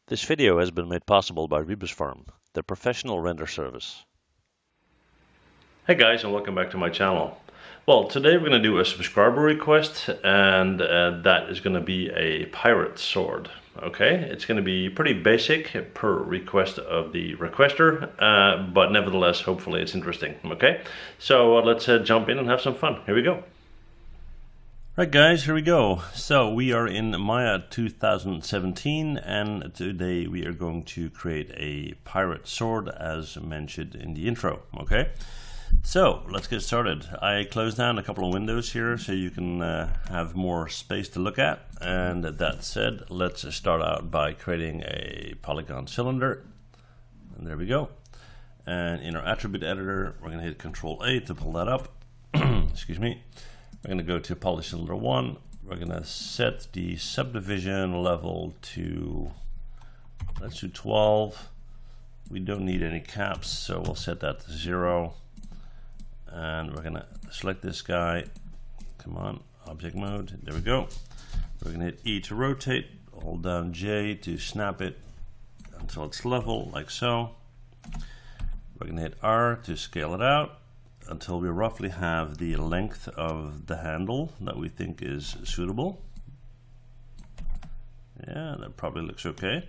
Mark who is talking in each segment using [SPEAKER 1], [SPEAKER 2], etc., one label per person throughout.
[SPEAKER 1] This video has been made possible by Rebusfarm, the professional render service. Hey guys, and welcome back to my channel. Well, today we're going to do a subscriber request, and that is going to be a pirate sword. Okay, it's going to be pretty basic per request of the requester, but nevertheless, hopefully it's interesting. Okay, so let's jump in and have some fun. Here we go. Right guys, here we go. So we are in Maya 2017, and today we are going to create a pirate sword as mentioned in the intro. Okay, so let's get started. I closed down a couple of windows here so you can have more space to look at. And that said, let's start out by creating a polygon cylinder. And there we go. And in our attribute editor, we're going to hit Control A to pull that up. Excuse me. We're going to go to polycylinder 1. We're going to set the subdivision level to, let's do 12. We don't need any caps, so we'll set that to 0. And we're going to select this guy. Come on, object mode. There we go. We're going to hit E to rotate, hold down J to snap it until it's level, like so. We're going to hit R to scale it out until we roughly have the length of the handle that we think is suitable. Yeah, that probably looks okay.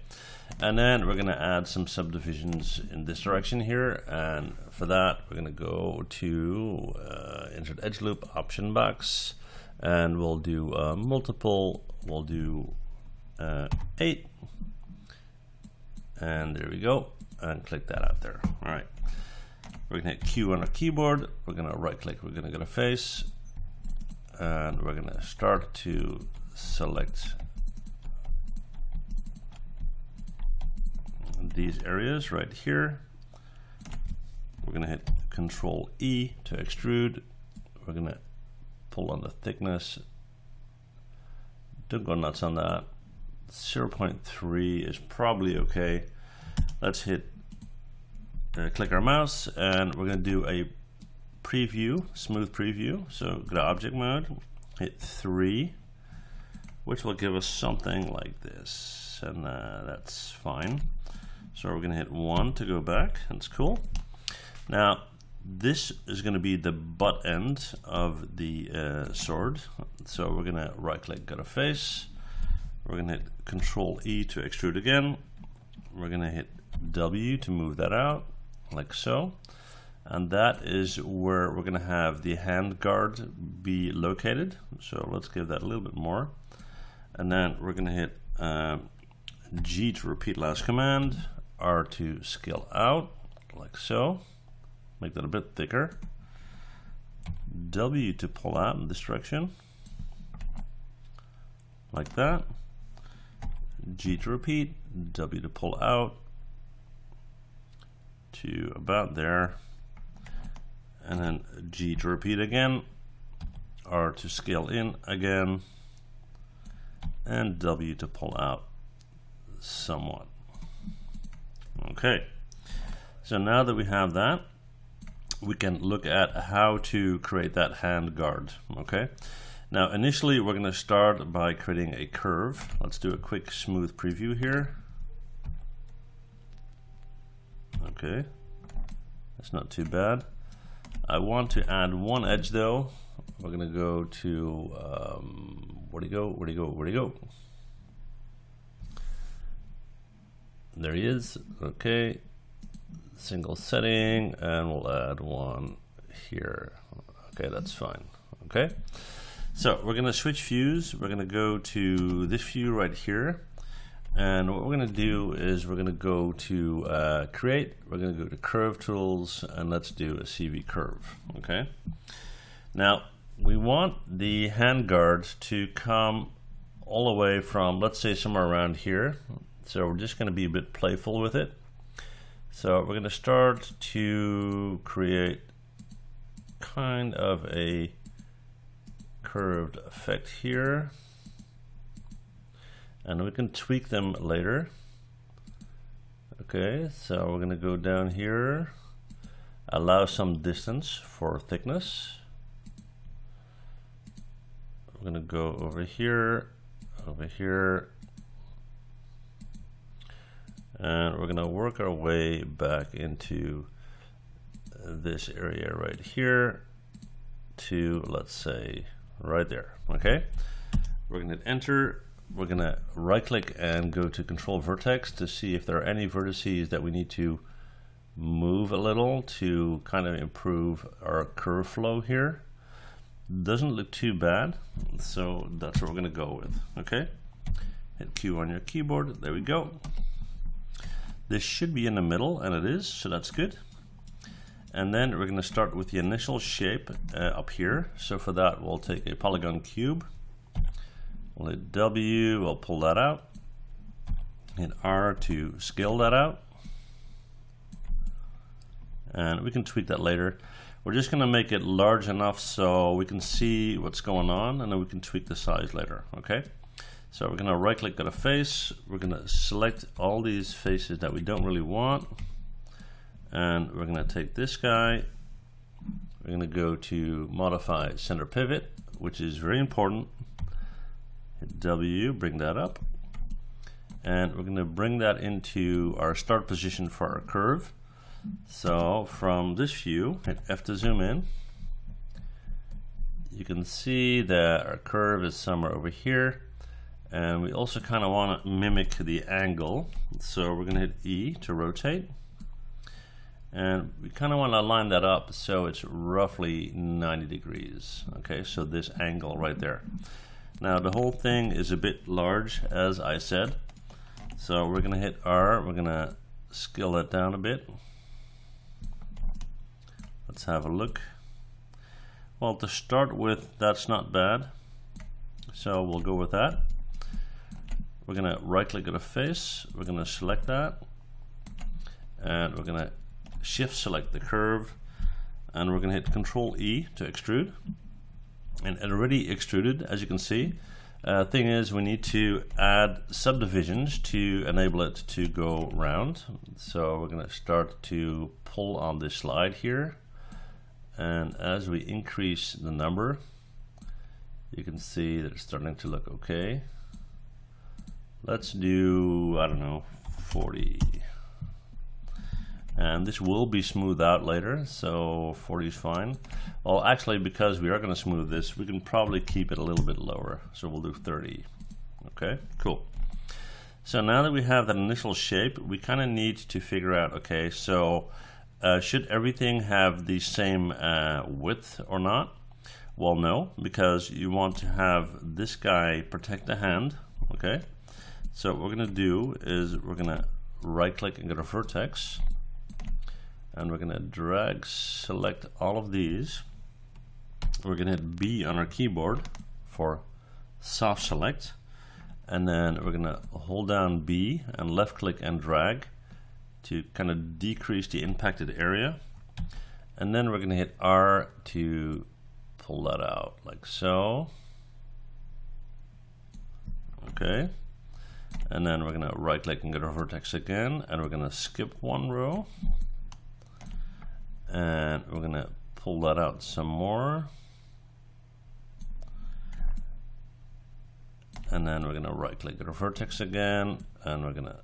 [SPEAKER 1] And then we're going to add some subdivisions in this direction here, and for that we're going to go to insert Edgeloop option box, and we'll do multiple. We'll do 8, and there we go, and click that out there. All right. We're going to hit Q on our keyboard, we're going to right click, we're going to go to face, and we're going to start to select these areas right here. We're going to hit Control E to extrude. We're going to pull on the thickness. Don't go nuts on that. 0.3 is probably okay. Let's hit click our mouse, and we're going to do a preview, smooth preview. So go to object mode, hit 3, which will give us something like this, and that's fine. So we're going to hit 1 to go back. That's cool. Now this is going to be the butt end of the sword. So we're going to right click, go to face. We're going to hit Control E to extrude again. We're going to hit W to move that out, like so, and that is where we're going to have the hand guard be located. So let's give that a little bit more, and then we're going to hit G to repeat last command, R to scale out, like so, make that a bit thicker, W to pull out in this direction, like that, G to repeat, W to pull out to about there, and then G to repeat again, R to scale in again, and W to pull out somewhat. Okay, so now that we have that, we can look at how to create that hand guard. Okay, now initially we're going to start by creating a curve. Let's do a quick smooth preview here. Okay, that's not too bad. I want to add one edge though. We're going to go to where'd he go? There he is. Okay, single setting, and we'll add one here. Okay, that's fine. Okay, so we're going to switch views. We're going to go to this view right here. And what we're going to do is we're going to go to create, we're going to go to curve tools, and let's do a CV curve. Okay, now we want the hand guard to come all the way from, let's say, somewhere around here. So we're just going to be a bit playful with it. So we're going to start to create kind of a curved effect here, and we can tweak them later. Okay, so we're going to go down here, allow some distance for thickness. We're going to go over here, And we're gonna work our way back into this area right here to, let's say, right there. Okay, we're gonna hit enter. We're gonna right click and go to control vertex to see if there are any vertices that we need to move a little to kind of improve our curve flow here. Doesn't look too bad, so that's what we're gonna go with. Okay, hit Q on your keyboard. There we go. This should be in the middle, and it is, so that's good. And then we're gonna start with the initial shape up here. So for that, we'll take a polygon cube. We'll hit W, we'll pull that out. Hit R to scale that out. And we can tweak that later. We're just gonna make it large enough so we can see what's going on, and then we can tweak the size later, okay? So we're gonna right click on a face. We're gonna select all these faces that we don't really want. And we're gonna take this guy. We're gonna go to modify center pivot, which is very important. Hit W, bring that up. And we're gonna bring that into our start position for our curve. So from this view, hit F to zoom in. You can see that our curve is somewhere over here. And we also kind of want to mimic the angle. So we're gonna hit E to rotate. And we kind of want to line that up so it's roughly 90 degrees. Okay, so this angle right there. Now the whole thing is a bit large, as I said. So we're gonna hit R, we're gonna scale that down a bit. Let's have a look. Well, to start with, that's not bad. So we'll go with that. We're gonna right click on a face, we're gonna select that, and we're gonna shift select the curve, and we're gonna hit Control E to extrude. And it already extruded, as you can see. Thing is, we need to add subdivisions to enable it to go round. So we're gonna start to pull on this slide here. And as we increase the number, you can see that it's starting to look okay. Let's do, I don't know, 40. And this will be smoothed out later, so 40 is fine. Well, actually, because we are going to smooth this, we can probably keep it a little bit lower. So we'll do 30. Okay, cool. So now that we have that initial shape, we kind of need to figure out, okay, so should everything have the same width or not? Well, no, because you want to have this guy protect the hand, okay? So what we're going to do is we're going to right click and go to vertex. And we're going to drag select all of these. We're going to hit B on our keyboard for soft select, and then we're going to hold down B and left click and drag to kind of decrease the impacted area, and then we're going to hit R to pull that out like so. Okay, and then we're going to right click and go to vertex again, and we're going to skip one row. And we're going to pull that out some more. And then we're going to right click the vertex again, and we're going to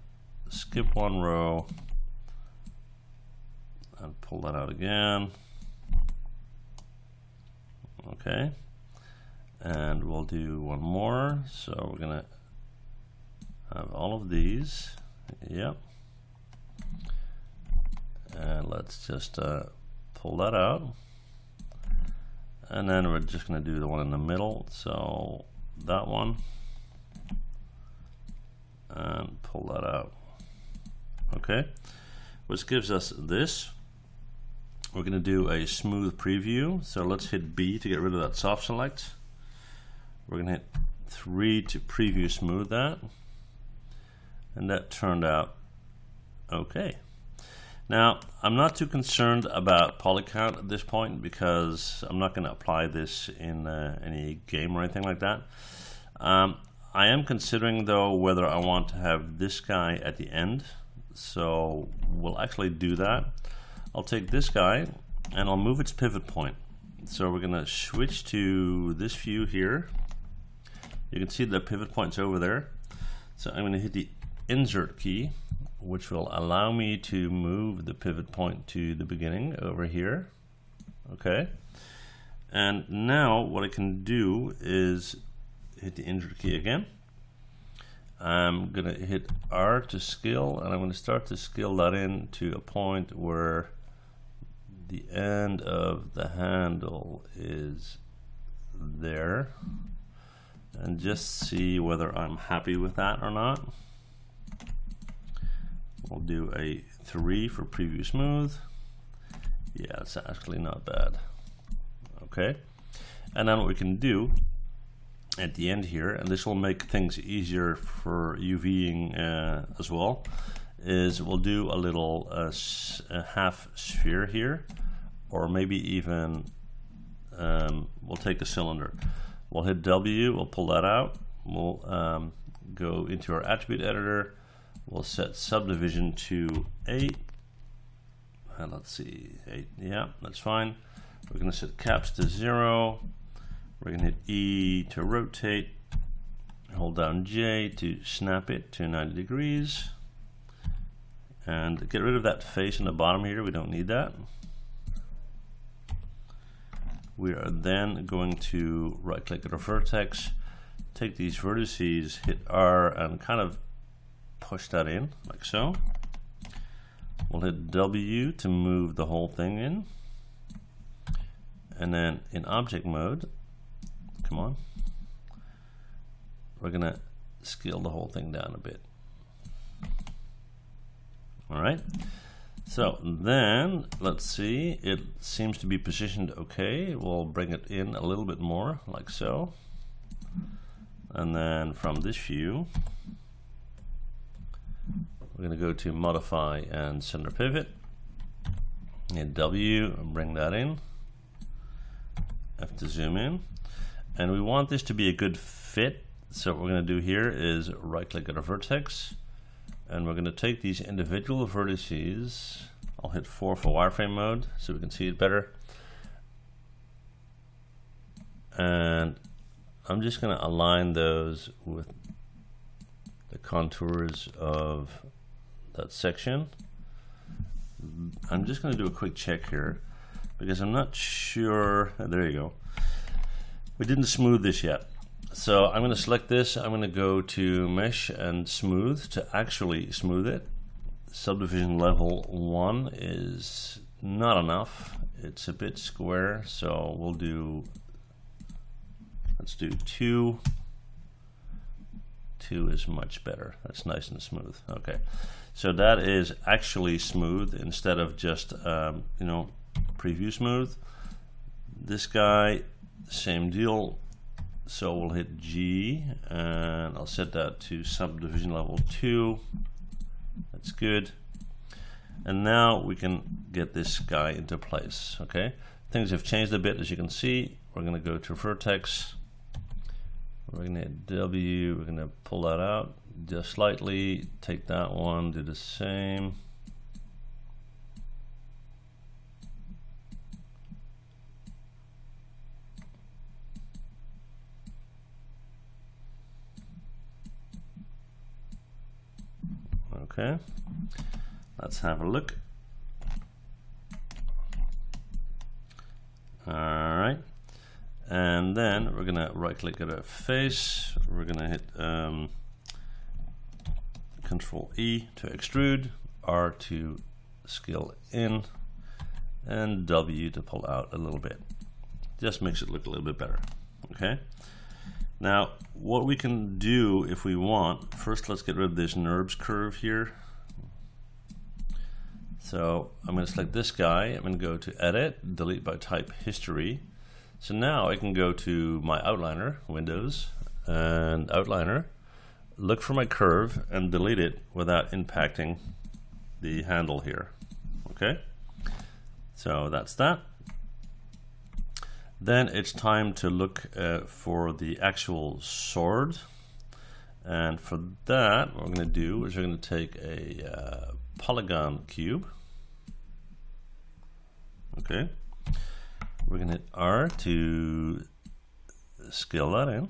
[SPEAKER 1] skip one row and pull that out again. Okay. And we'll do one more. So we're going to have all of these. Yep. And let's just pull that out, and then we're just going to do the one in the middle, so that one, and pull that out. Okay, which gives us this. We're going to do a smooth preview, so let's hit B to get rid of that soft select. We're going to hit 3 to preview smooth that, and that turned out okay. Now, I'm not too concerned about poly count at this point because I'm not going to apply this in any game or anything like that. I am considering though whether I want to have this guy at the end, so we'll actually do that. I'll take this guy and I'll move its pivot point. So we're going to switch to this view here. You can see the pivot point's over there. So I'm going to hit the insert key, which will allow me to move the pivot point to the beginning over here. Okay, and now what I can do is hit the Enter key again. I'm gonna hit R to scale, and I'm gonna start to scale that in to a point where the end of the handle is there, and just see whether I'm happy with that or not. We'll do a 3 for preview smooth. Yeah, it's actually not bad. Okay, and then what we can do at the end here, and this will make things easier for UVing as well, is we'll do a little a half sphere here, or maybe even we'll take a cylinder. We'll hit W, we'll pull that out, we'll go into our attribute editor, we'll set subdivision to 8, and let's see, 8, yeah, that's fine. We're going to set caps to 0, we're going to hit E to rotate, hold down J to snap it to 90 degrees, and get rid of that face in the bottom here, we don't need that. We are then going to right click at our vertex, take these vertices, hit R, and kind of push that in like so. We'll hit W to move the whole thing in, and then in object mode, come on, we're gonna scale the whole thing down a bit. All right, so then let's see, it seems to be positioned okay. We'll bring it in a little bit more like so, and then from this view we're going to go to modify and center pivot, hit W and bring that in, F to zoom in, and we want this to be a good fit. So what we're going to do here is right click at our vertex, and we're going to take these individual vertices, I'll hit 4 for wireframe mode so we can see it better, and I'm just going to align those with the contours of that section. I'm just going to do a quick check here because I'm not sure. There you go. We didn't smooth this yet. So I'm going to select this. I'm going to go to mesh and smooth to actually smooth it. Subdivision level 1 is not enough. It's a bit square, so we'll do, let's do 2. 2 is much better. That's nice and smooth. Okay, so that is actually smooth instead of just you know, preview smooth. This guy, same deal. So we'll hit G and I'll set that to subdivision level 2. That's good. And now we can get this guy into place. Okay, things have changed a bit, as you can see. We're going to go to vertex. We're going to hit W, we're going to pull that out just slightly, take that one, do the same. Okay, let's have a look. All right. And then we're going to right click at a face, we're going to hit Control E to extrude, R to scale in, and W to pull out a little bit. Just makes it look a little bit better. Okay, now what we can do if we want, first let's get rid of this NURBS curve here. So I'm going to select this guy, I'm going to go to Edit, Delete by Type History. So now I can go to my outliner, Windows, and outliner, look for my curve and delete it without impacting the handle here. Okay, so that's that. Then it's time to look for the actual sword, and for that what we're going to do is we're going to take a polygon cube. Okay, we're going to hit R to scale that in.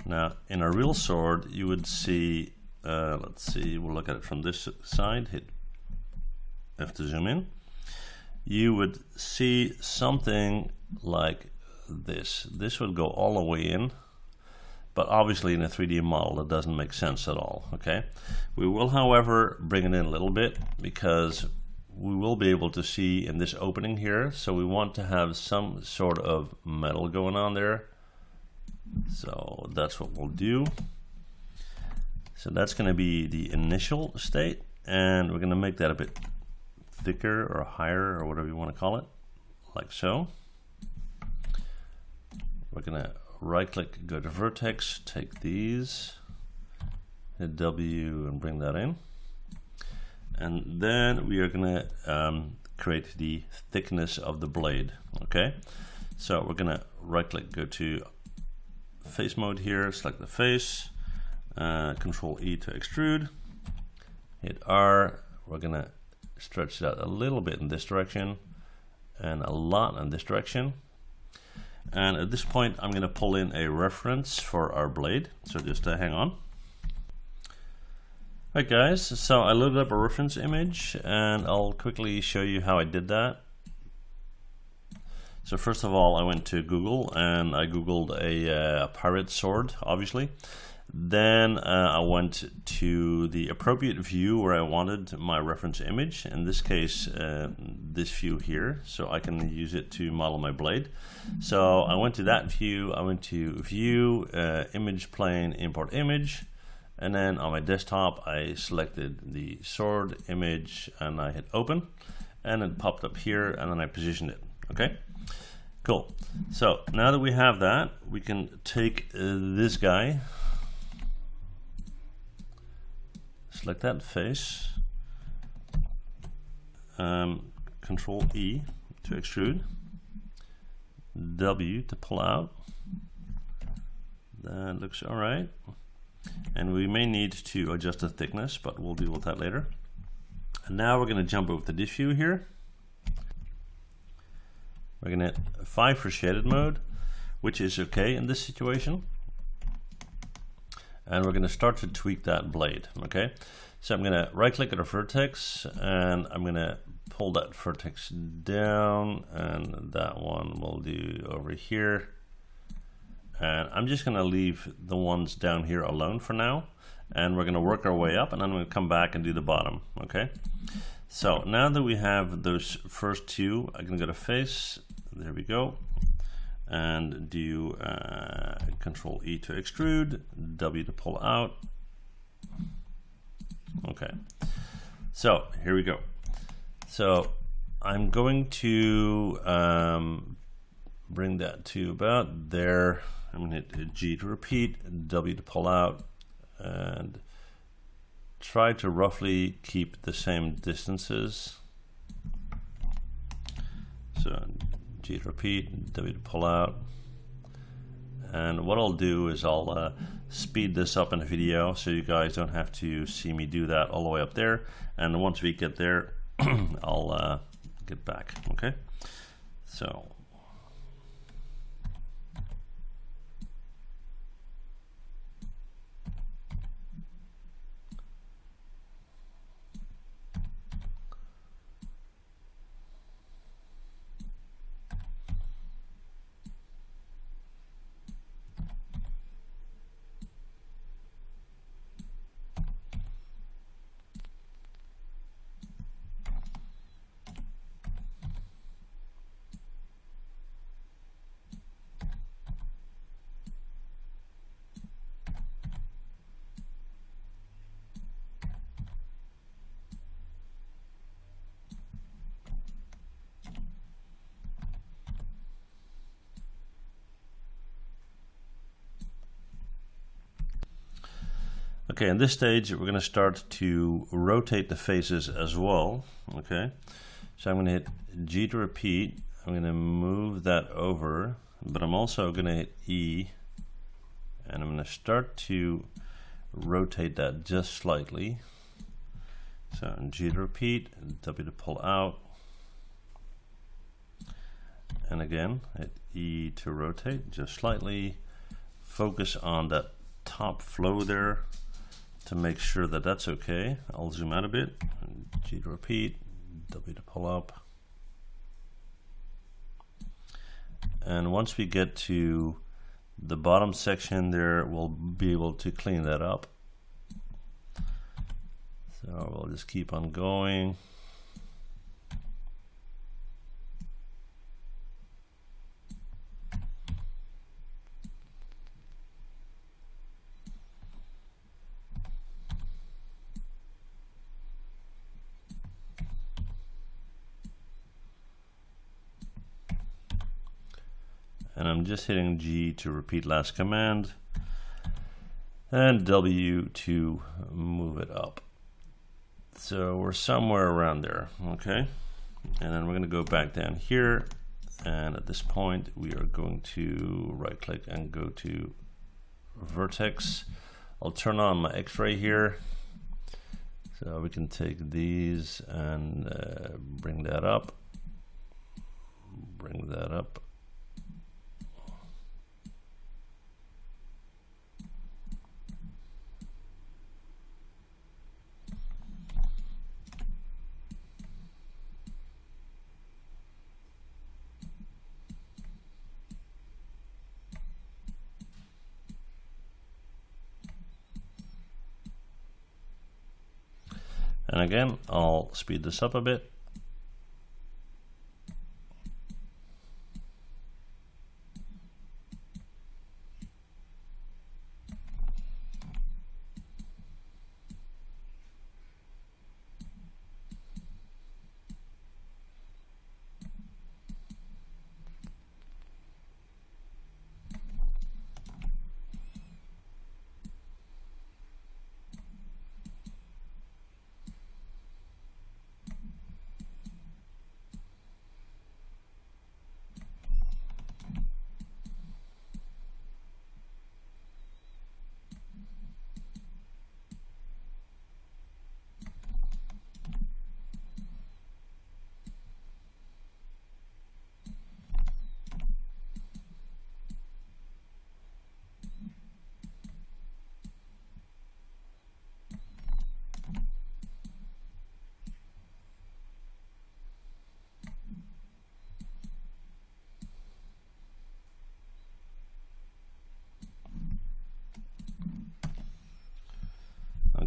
[SPEAKER 1] Now in a real sword you would see let's see, we'll look at it from this side, hit F to zoom in. You would see something like this. This would go all the way in, but obviously in a 3D model that doesn't make sense at all. Okay, we will however bring it in a little bit because we will be able to see in this opening here, so we want to have some sort of metal going on there, so that's what we'll do. So that's going to be the initial state, and we're going to make that a bit thicker or higher or whatever you want to call it, like so. We're going to right click, go to Vertex, take these, hit W and bring that in, and then we are going to create the thickness of the blade. Okay, so we're going to right click, go to face mode here, select the face, Control E to extrude, hit R. We're going to stretch that a little bit in this direction and a lot in this direction. And at this point I'm going to pull in a reference for our blade, so just hang on. Alright guys, so I loaded up a reference image and I'll quickly show you how I did that. So first of all, I went to Google and I googled a pirate sword, obviously. Then I went to the appropriate view where I wanted my reference image, in this case this view here, so I can use it to model my blade. So I went to that view, I went to view, image plane, import image, and then on my desktop I selected the sword image and I hit open, and it popped up here, and then I positioned it. Okay, cool. So now that we have that, we can take this guy, select that face, Control E to extrude, W to pull out. That looks alright. And we may need to adjust the thickness, but we'll deal with that later. And now we're going to jump over to this view here. We're going to hit 5 for shaded mode, which is okay in this situation. And we're going to start to tweak that blade. Okay, so I'm going to right click at a vertex and I'm going to pull that vertex down, and that one we'll do over here, and I'm just going to leave the ones down here alone for now, and we're going to work our way up, and then we'll come back and do the bottom. Okay, so now that we have those first two, I can go to face, there we go, and do Control E to extrude, W to pull out. Okay, so here we go. So I'm going to bring that to about there. I'm going to hit G to repeat, W to pull out, and try to roughly keep the same distances. So G to repeat, W to pull out. And what I'll do is I'll speed this up in the video so you guys don't have to see me do that all the way up there. And once we get there, I'll get back. Okay, so okay, in this stage we're going to start to rotate the faces as well. Okay, so I'm going to hit G to repeat, I'm going to move that over, but I'm also going to hit E, and I'm going to start to rotate that just slightly. So G to repeat, W to pull out, and again hit E to rotate just slightly. Focus on that top flow there, to make sure that that's okay, I'll zoom out a bit. G to repeat, W to pull up. And once we get to the bottom section there, we'll be able to clean that up. So we'll just keep on going. And I'm just hitting G to repeat last command and W to move it up. So we're somewhere around there, okay? And then we're going to go back down here, and at this point we are going to right click and go to Vertex. I'll turn on my X-ray here, so we can take these and bring that up. And again, I'll speed this up a bit.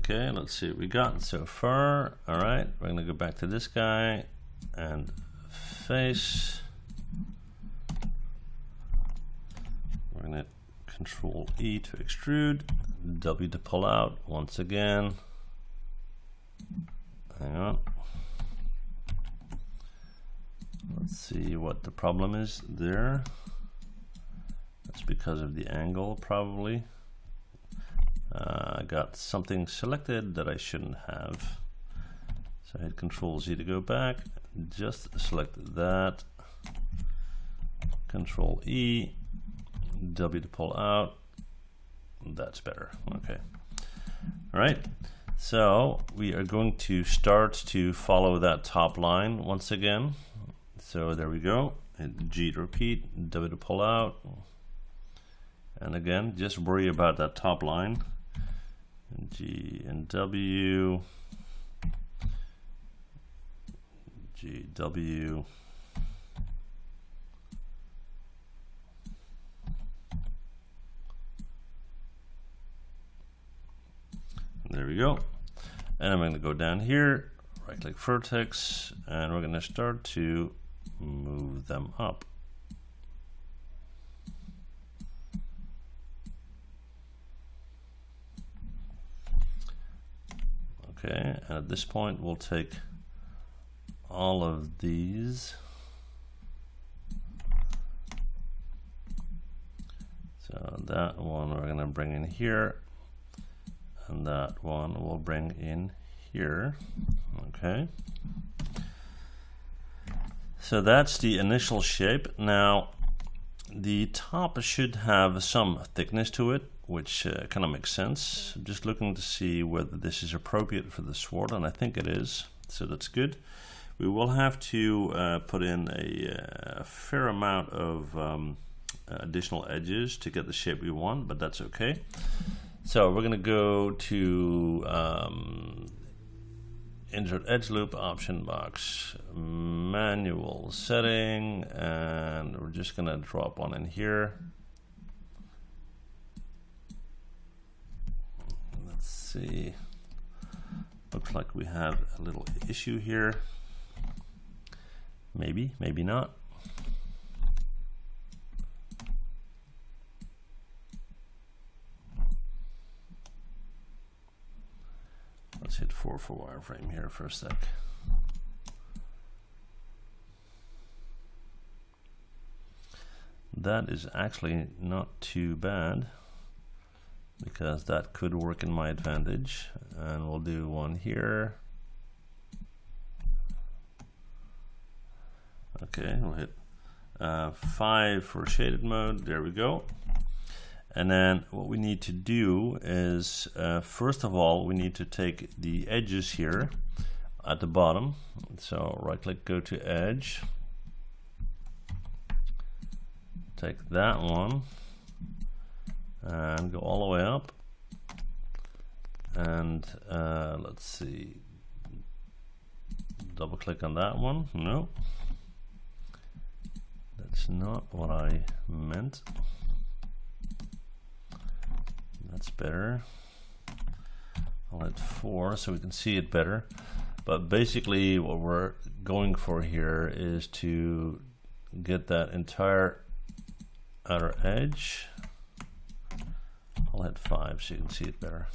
[SPEAKER 1] Okay, let's see what we got so far. All right, we're gonna go back to this guy and face. We're gonna Control E to extrude, W to pull out once again. Hang on. Let's see what the problem is there. That's because of the angle, probably. I got something selected that I shouldn't have. So I hit Control Z to go back. Just select that. Control E, W to pull out. That's better. Okay. All right. So we are going to start to follow that top line once again. So there we go. Hit G to repeat, W to pull out. And again, just worry about that top line. And G and W, G, W. There we go. And I'm going to go down here, right click Vertex, and we're going to start to move them up. Okay, and at this point we'll take all of these. So that one we're going to bring in here, and that one we'll bring in here. Okay. So that's the initial shape. Now the top should have some thickness to it, which kind of makes sense. I'm just looking to see whether this is appropriate for the sword, and I think it is, so that's good. We will have to put in a fair amount of additional edges to get the shape we want, but that's okay. So So we're going to go to insert Edgeloop option box, manual setting, and we're just going to drop one in here. Let's see. Looks like we have a little issue here. Maybe, maybe not. Let's hit 4 for wireframe here for a sec. That is actually not too bad, because that could work in my advantage. And we'll do one here. Okay, we'll hit 5 for shaded mode. There we go. And then what we need to do is, first of all, we need to take the edges here at the bottom. So right click, go to edge. Take that one and go all the way up. And let's see, double click on that one. No, that's not what I meant. That's better. I'll hit 4 so we can see it better. But basically what we're going for here is to get that entire outer edge. I'll hit 5 so you can see it better.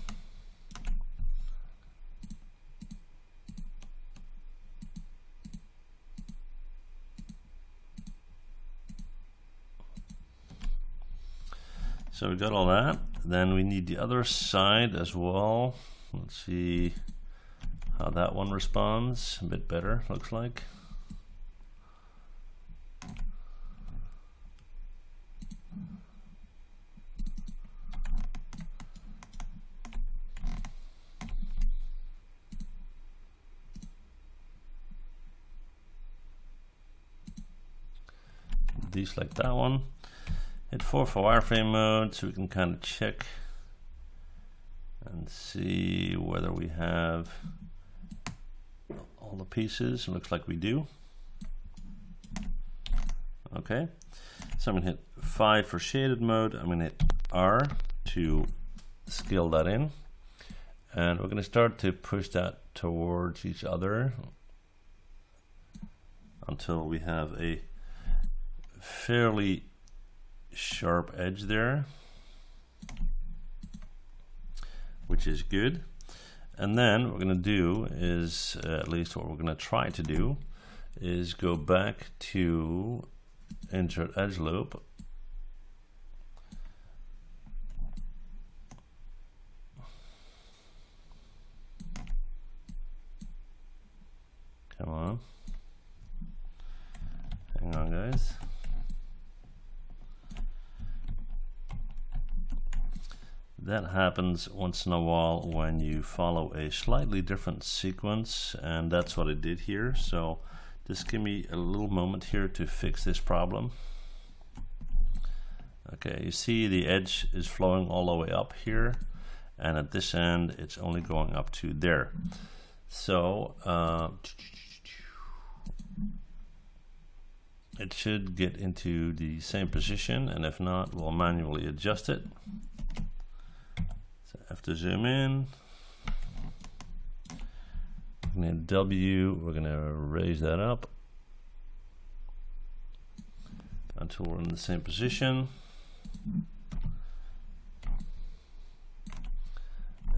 [SPEAKER 1] So we got all that. Then we need the other side as well. Let's see how that one responds. A bit better, looks like. Deselect that one. Hit 4 for wireframe mode so we can kind of check and see whether we have all the pieces. It looks like we do. Okay, so I'm going to hit 5 for shaded mode. I'm going to hit R to scale that in, and we're going to start to push that towards each other until we have a fairly sharp edge there, which is good. And then what we're going to do is, at least what we're going to try to do, is go back to insert Edgeloop, come on, hang on guys. That happens once in a while when you follow a slightly different sequence, and that's what I did here. So just give me a little moment here to fix this problem. Okay, you see the edge is flowing all the way up here, and at this end it's only going up to there. So it should get into the same position, and if not, we'll manually adjust it. I have to zoom in. I'm going to hit W. We're going to raise that up until we're in the same position.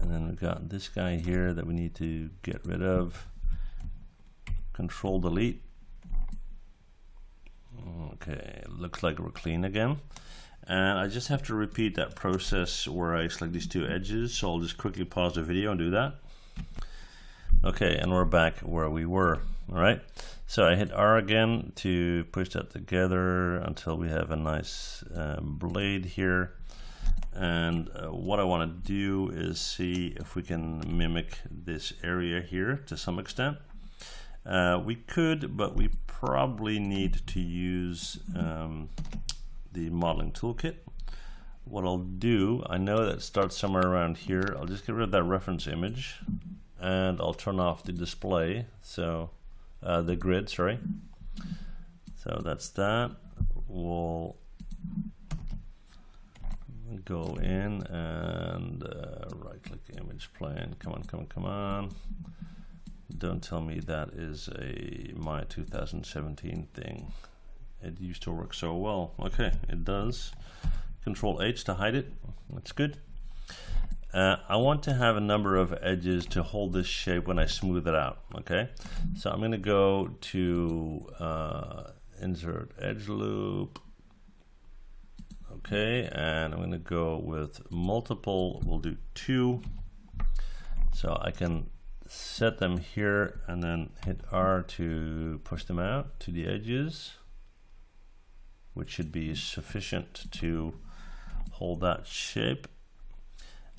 [SPEAKER 1] And then we've got this guy here that we need to get rid of. Control delete. Okay, it looks like we're clean again. And I just have to repeat that process where I select these two edges, so I'll just quickly pause the video and do that. Okay, and we're back where we were. Alright, so I hit R again to push that together until we have a nice blade here. And what I want to do is see if we can mimic this area here to some extent. We could, but we probably need to use the modeling toolkit. what I'll do, I know that it starts somewhere around here. I'll just get rid of that reference image, and I'll turn off the display, so the grid, sorry. So that's that. We'll go in and right click image plane. Come on, come on, come on. Don't tell me that is a Maya 2017 thing. It used to work so well. Okay, it does. Control H to hide it. That's good. I want to have a number of edges to hold this shape when I smooth it out. Okay, so I'm going to go to insert Edgeloop. Okay, and I'm going to go with multiple. We'll do 2. So I can set them here and then hit R to push them out to the edges, which should be sufficient to hold that shape.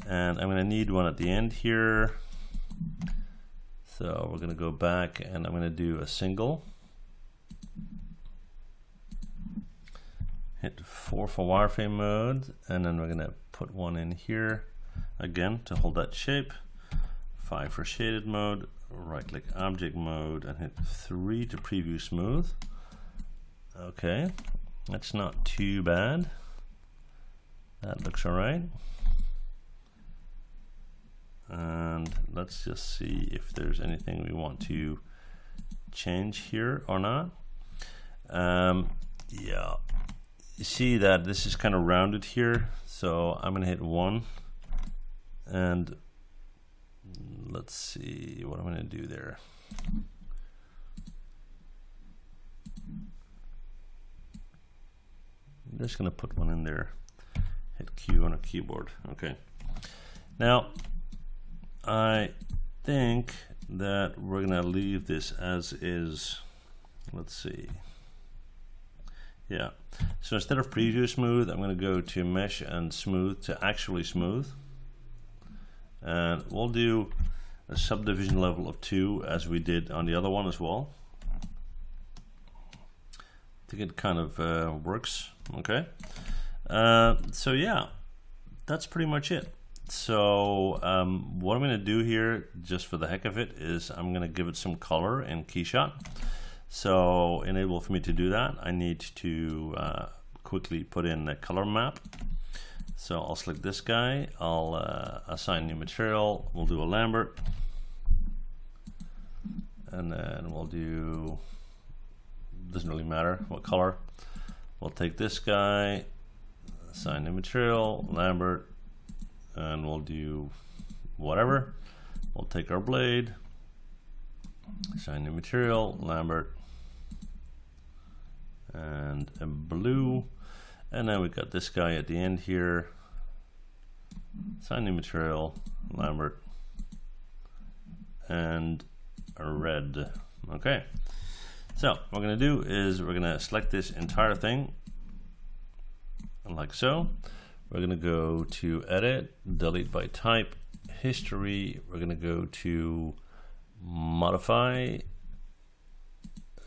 [SPEAKER 1] And I'm going to need one at the end here. So we're going to go back and I'm going to do a single. Hit 4 for wireframe mode, and then we're going to put one in here again to hold that shape. 5 for shaded mode, right click object mode, and hit 3 to preview smooth. Okay, that's not too bad. That looks alright. And let's just see if there's anything we want to change here or not. Yeah, you see that this is kind of rounded here, so I'm gonna hit 1, and let's see what I'm gonna do there. I'm just gonna put one in there. Hit Q on a keyboard. Okay. Now, I think that we're gonna leave this as is. Let's see. Yeah. So instead of preview smooth, I'm gonna go to mesh and smooth to actually smooth. And we'll do a subdivision level of 2 as we did on the other one as well. I think it kind of works. Okay. So yeah, that's pretty much it. So what I'm going to do here, just for the heck of it, is I'm going to give it some color in KeyShot. So in able for me to do that, I need to quickly put in a color map. So I'll select this guy, I'll assign new material, we'll do a Lambert, and then we'll do, doesn't really matter what color. We'll take this guy, assign new material, Lambert, and we'll do whatever. We'll take our blade, assign new material, Lambert, and a blue. And then we got this guy at the end here, assign new material, Lambert, and a red. Okay, so what we're going to do is we're going to select this entire thing, like so. We're going to go to Edit, Delete by Type, History. We're going to go to Modify,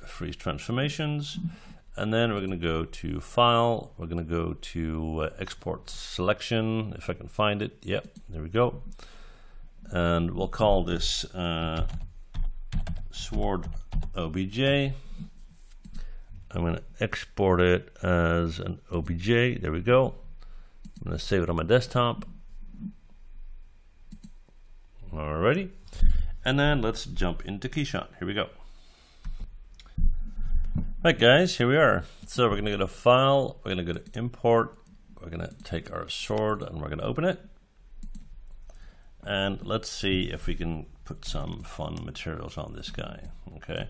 [SPEAKER 1] Freeze Transformations. And then we're going to go to File. We're going to go to Export Selection, if I can find it. Yep, there we go. And we'll call this Sword OBJ. I'm going to export it as an OBJ. There we go. I'm going to save it on my desktop. Alrighty. And then let's jump into KeyShot. Here we go. Right guys, here we are. So we're going to go to File, we're going to go to Import, we're going to take our sword and we're going to open it. And let's see if we can put some fun materials on this guy. Okay.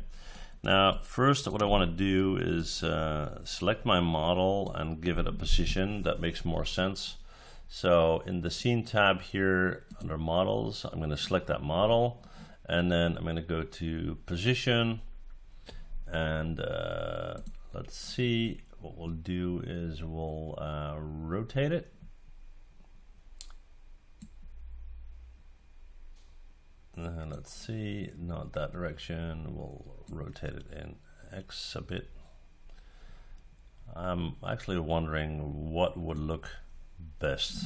[SPEAKER 1] Now first what I want to do is select my model and give it a position that makes more sense. So in the Scene tab here under Models, I'm going to select that model, and then I'm going to go to Position. And let's see, what we'll do is we'll rotate it. Let's see, not that direction, we'll rotate it in X a bit. I'm actually wondering what would look best.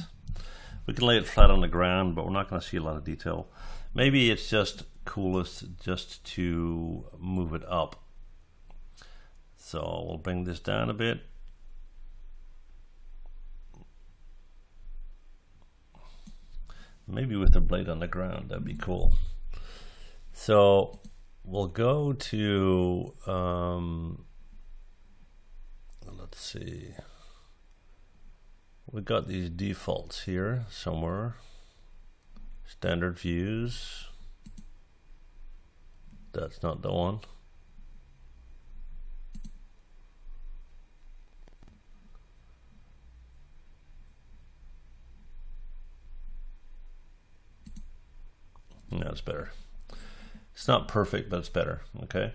[SPEAKER 1] We can lay it flat on the ground, but we're not going to see a lot of detail. Maybe it's just coolest just to move it up. So we'll bring this down a bit. Maybe with the blade on the ground, that'd be cool. So we'll go to, let's see. We got these defaults here somewhere. Standard views. That's not the one. No, it's better. It's not perfect, but it's better. Okay.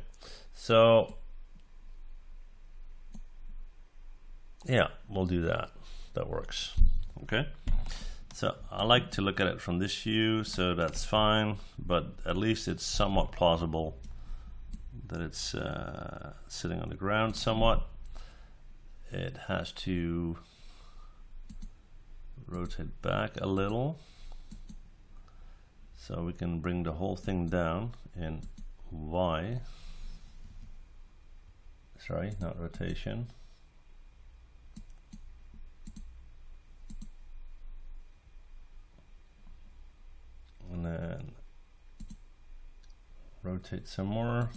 [SPEAKER 1] So yeah, we'll do that. That works. Okay. So I like to look at it from this view, so that's fine, but at least it's somewhat plausible that it's sitting on the ground somewhat. It has to rotate back a little, so we can bring the whole thing down in Y. Sorry, not rotation. And then rotate some more.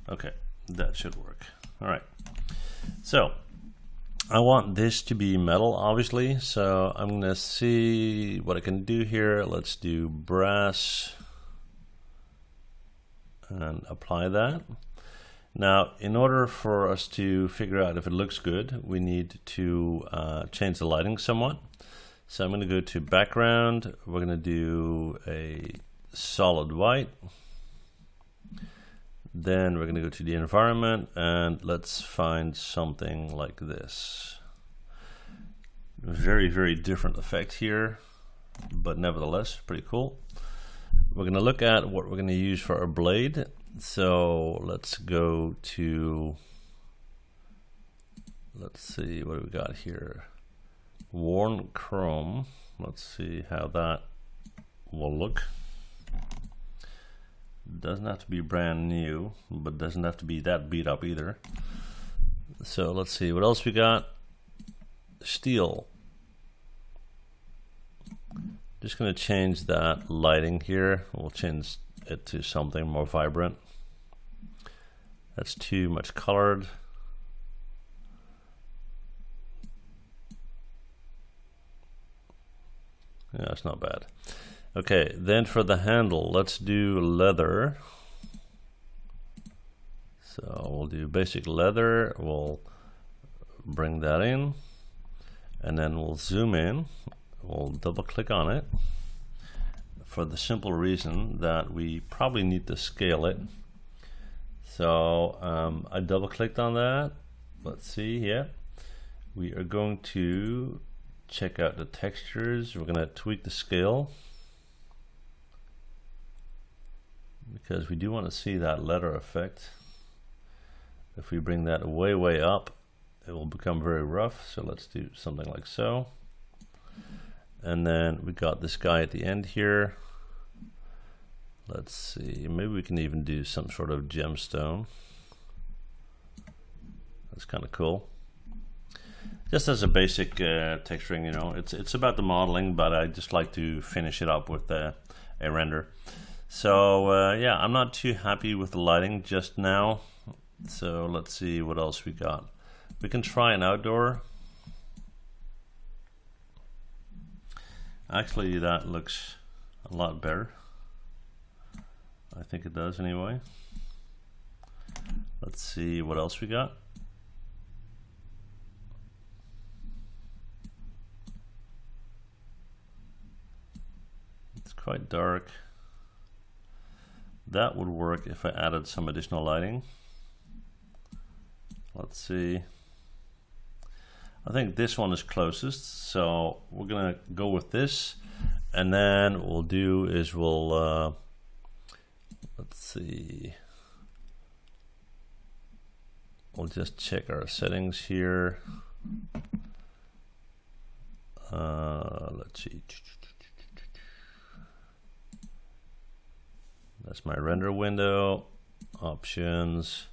[SPEAKER 1] Okay, that should work. All right. So I want this to be metal, obviously. So I'm gonna see what I can do here. Let's do brass and apply that. Now, in order for us to figure out if it looks good, we need to change the lighting somewhat. So I'm going to go to background. We're going to do a solid white. Then we're going to go to the environment and let's find something like this. Very, very different effect here, but nevertheless, pretty cool. We're going to look at what we're going to use for our blade. So let's go to, let's see, what do we got here? Worn chrome. Let's see how that will look. Doesn't have to be brand new, but doesn't have to be that beat up either. So let's see what else we got. Steel. Just going to change that lighting here. We'll change it to something more vibrant. That's too much colored. Yeah, it's not bad. Okay, then for the handle, let's do leather. So we'll do basic leather. We'll bring that in, and then we'll zoom in. We'll double click on it for the simple reason that we probably need to scale it. So I double clicked on that. Let's see here. We are going to check out the textures. We're going to tweak the scale because we do want to see that leather effect. If we bring that way up, it will become very rough. So let's do something like so. And then we got this guy at the end here. Let's see, maybe we can even do some sort of gemstone. That's kind of cool. Just as a basic texturing, you know, it's about the modeling, but I just like to finish it up with a render. So yeah, I'm not too happy with the lighting just now. So let's see what else we got. We can try an outdoor. Actually, that looks a lot better. I think it does anyway. Let's see what else we got. It's quite dark. That would work if I added some additional lighting. Let's see. I think this one is closest, so we're gonna go with this, and then what we'll do is we'll let's see, we'll just check our settings here. Let's see. That's my render window. Options.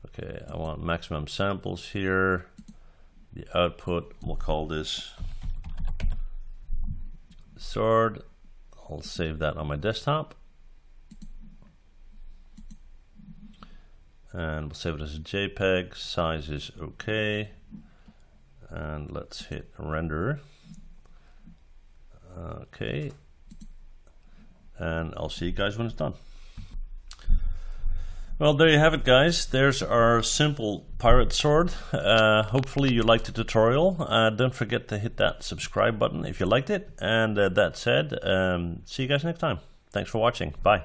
[SPEAKER 1] Okay, I want maximum samples here. The output, we'll call this sword. I'll save that on my desktop. And we'll save it as a JPEG. Size is okay. And let's hit render. Okay. And I'll see you guys when it's done. Well, there you have it, guys. There's our simple pirate sword. Hopefully you liked the tutorial. Don't forget to hit that subscribe button if you liked it. And that said, see you guys next time. Thanks for watching. Bye.